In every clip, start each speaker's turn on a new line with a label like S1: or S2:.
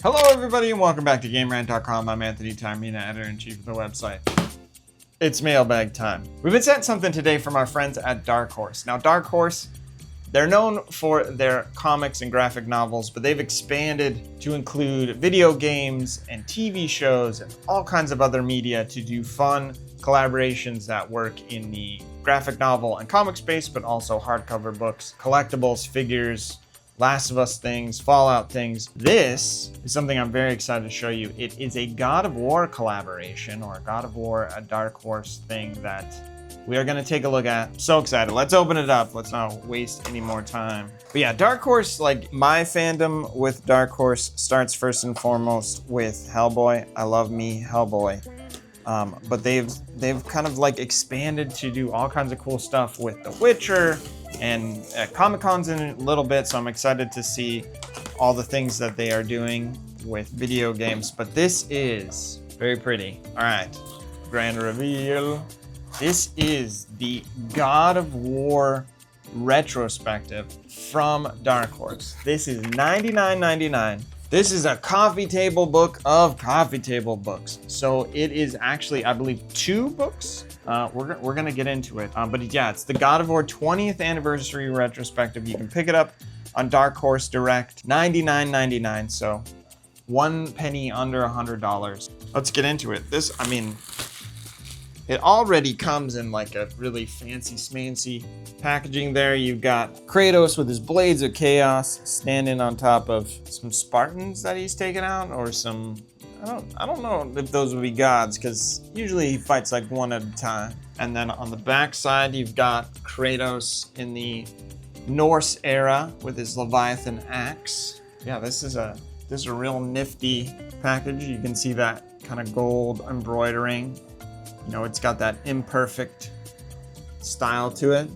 S1: Hello everybody and welcome back to GameRant.com. I'm Anthony Taormina, Editor-In-Chief of the website. It's mailbag time. We've been sent something today from our friends at Dark Horse. Now Dark Horse, they're known for their comics and graphic novels, but they've expanded to include video games and TV shows and all kinds of other media to do fun collaborations that work in the graphic novel and comic space, but also hardcover books, collectibles, figures, Last of Us things, Fallout things. This is something I'm very excited to show you. It is a God of War collaboration, or God of War, a Dark Horse thing that we are going to take a look at. So excited. Let's open it up. Let's not waste any more time. But yeah, Dark Horse, like my fandom with Dark Horse starts first and foremost with Hellboy. I love me Hellboy. But they've kind of like expanded to do all kinds of cool stuff with The Witcher, and Comic-Con's in a little bit, so I'm excited to see all the things that they are doing with video games. But this is very pretty. All right, grand reveal. This is the God of War retrospective from Dark Horse. This is $99.99. This is a coffee table book of coffee table books. So it is actually, I believe, 2 books. We're gonna get into it. But yeah, it's the God of War 20th Anniversary Retrospective. You can pick it up on Dark Horse Direct, $99.99. So 1 penny under $100. Let's get into it. This, I mean, it already comes in like a really fancy smancy packaging there. You've got Kratos with his blades of chaos standing on top of some Spartans that he's taken out, or some, I don't know if those would be gods, because usually he fights like one at a time. And then on the back side, you've got Kratos in the Norse era with his Leviathan axe. Yeah, this is a real nifty package. You can see that kind of gold embroidering. You know, it's got that imperfect style to it.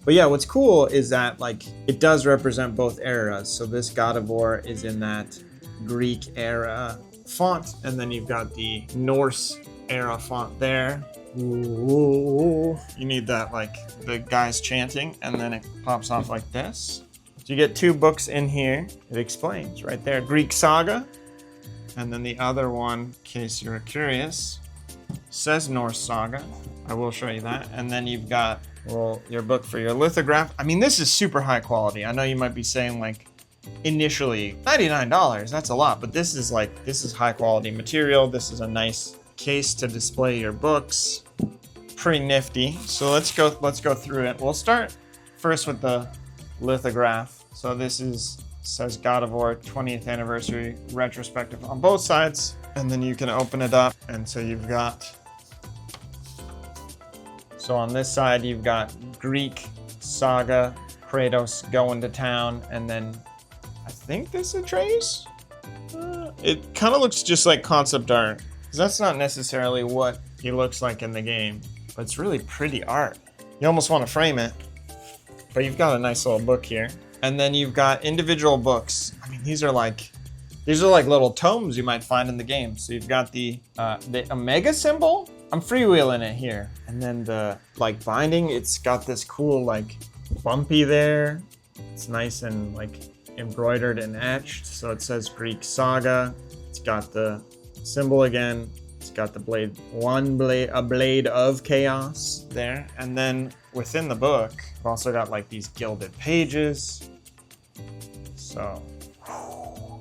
S1: But yeah, what's cool is that like it does represent both eras. So this God of War is in that Greek era font, and then you've got the Norse era font there. Ooh. You need that, like the guys chanting, and then it pops off like this. So you get 2 books in here. It explains right there, Greek saga. And then the other one, in case you're curious, says Norse saga. I will show you that. And then you've got, well, your book for your lithograph. I mean, this is super high quality. I know you might be saying like initially $99, that's a lot, but this is high quality material. This is a nice case to display your books. Pretty nifty. So let's go through it. We'll start first with the lithograph. So this says God of War 20th Anniversary Retrospective on both sides. And then you can open it up, and so you've got, so on this side you've got Greek saga, Kratos going to town, and then I think this is Atreus? It kind of looks just like concept art, because that's not necessarily what he looks like in the game, but it's really pretty art. You almost want to frame it, but you've got a nice little book here. And then you've got individual books. I mean, these are like little tomes you might find in the game. So you've got the Omega symbol. I'm freewheeling it here. And then the like binding, it's got this cool like bumpy there. It's nice and like embroidered and etched. So it says Greek saga. It's got the symbol again. It's got the blade, a blade of chaos there. And then within the book, I've also got like these gilded pages. So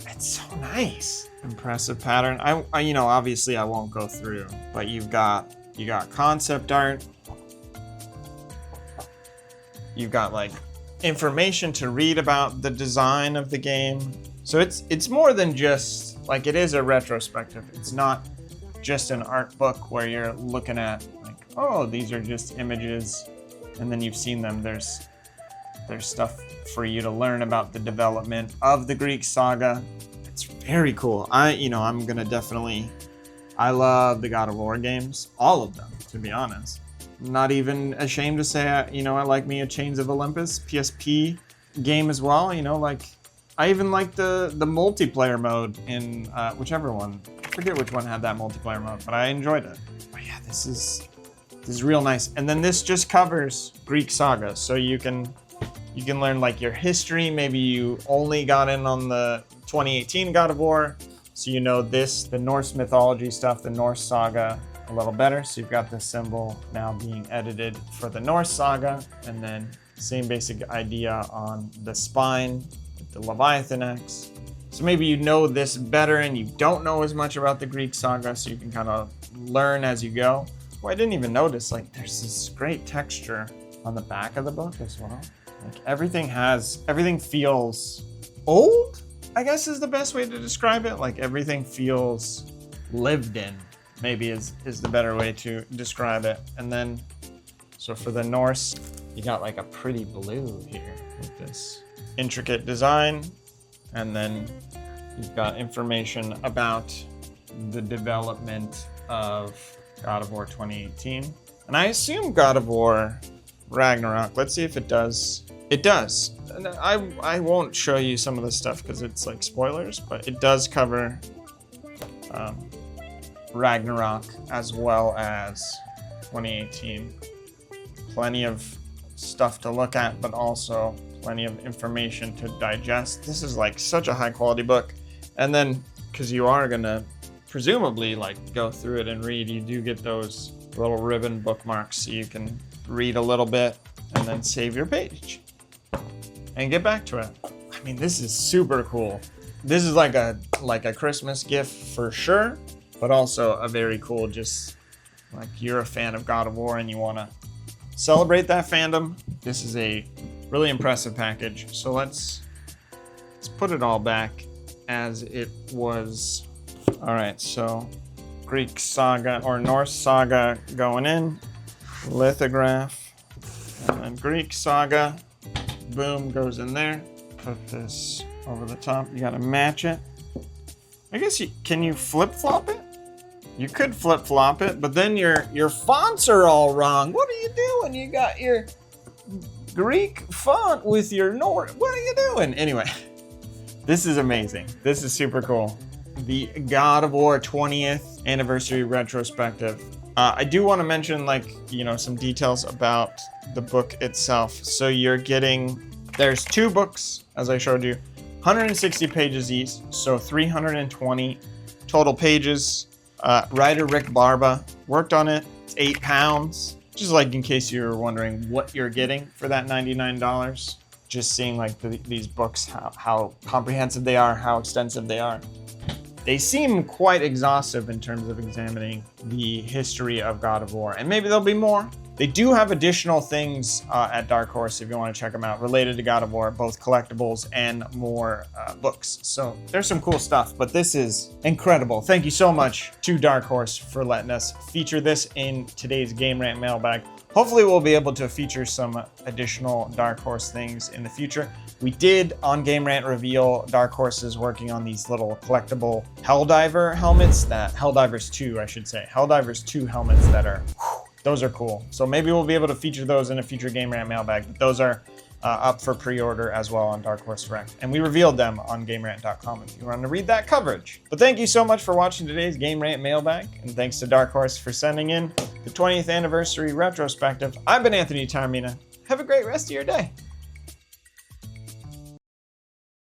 S1: it's so nice. Impressive pattern. I you know, obviously I won't go through, but you got concept art. You've got like information to read about the design of the game. So it's more than just like, it is a retrospective. It's not just an art book where you're looking at like, oh, these are just images and then you've seen them. There's stuff for you to learn about the development of the Greek saga. It's very cool. I love the God of War games, all of them, to be honest. I'm not even ashamed to say, I like me a Chains of Olympus PSP game as well. You know, like I even like the multiplayer mode in whichever one. I forget which one had that multiplayer mode, but I enjoyed it. But yeah, this is real nice. And then this just covers Greek saga, so you can learn like your history. Maybe you only got in on the 2018 God of War, So you know this, the Norse mythology stuff, the Norse saga, a little better. So you've got the symbol now being edited for the Norse saga, and then same basic idea on the spine with the Leviathan X. So maybe you know this better and you don't know as much about the Greek saga, so you can kind of learn as you go. Well, I didn't even notice, like, there's this great texture on the back of the book as well. Like, everything feels old, I guess is the best way to describe it. Like, everything feels lived in, maybe is the better way to describe it. And then, so for the Norse, you got like a pretty blue here with this intricate design. And then you've got information about the development of God of War 2018. And I assume God of War Ragnarok. Let's see if it does. It does. And I won't show you some of the stuff because it's like spoilers, but it does cover Ragnarok as well as 2018. Plenty of stuff to look at, but also plenty of information to digest. This is like such a high quality book. And then, because you are gonna presumably like go through it and read, you do get those little ribbon bookmarks so you can read a little bit and then save your page and get back to it. I mean, this is super cool. This is like a Christmas gift for sure, but also a very cool, just like you're a fan of God of War and you want to celebrate that fandom. This is a really impressive package. So let's put it all back as it was. All right, so Greek saga or Norse saga going in, lithograph, and then Greek saga, boom, goes in there. Put this over the top. You gotta match it. I guess can you flip-flop it? You could flip-flop it, but then your fonts are all wrong. What are you doing? You got your Greek font with your Norse. What are you doing? Anyway, this is amazing. This is super cool. The God of War 20th Anniversary Retrospective. I do want to mention, like, you know, some details about the book itself. So there's two books, as I showed you, 160 pages each, so 320 total pages. Writer Rick Barba worked on it. It's 8 pounds. Just like in case you're wondering what you're getting for that $99. Just seeing like these books, how comprehensive they are, how extensive they are. They seem quite exhaustive in terms of examining the history of God of War, and maybe there'll be more. They do have additional things at Dark Horse if you want to check them out related to God of War, both collectibles and more books. So there's some cool stuff, but this is incredible. Thank you so much to Dark Horse for letting us feature this in today's Game Rant Mailbag. Hopefully we'll be able to feature some additional Dark Horse things in the future. We did on Game Rant reveal Dark Horse is working on these little collectible Helldiver helmets, Helldivers 2, I should say. Helldivers 2 helmets that are, those are cool. So maybe we'll be able to feature those in a future Game Rant Mailbag. But those are up for pre-order as well on Dark Horse Rec. And we revealed them on GameRant.com if you want to read that coverage. But thank you so much for watching today's Game Rant Mailbag. And thanks to Dark Horse for sending in the 20th Anniversary Retrospective. I've been Anthony Taormina. Have a great rest of your day.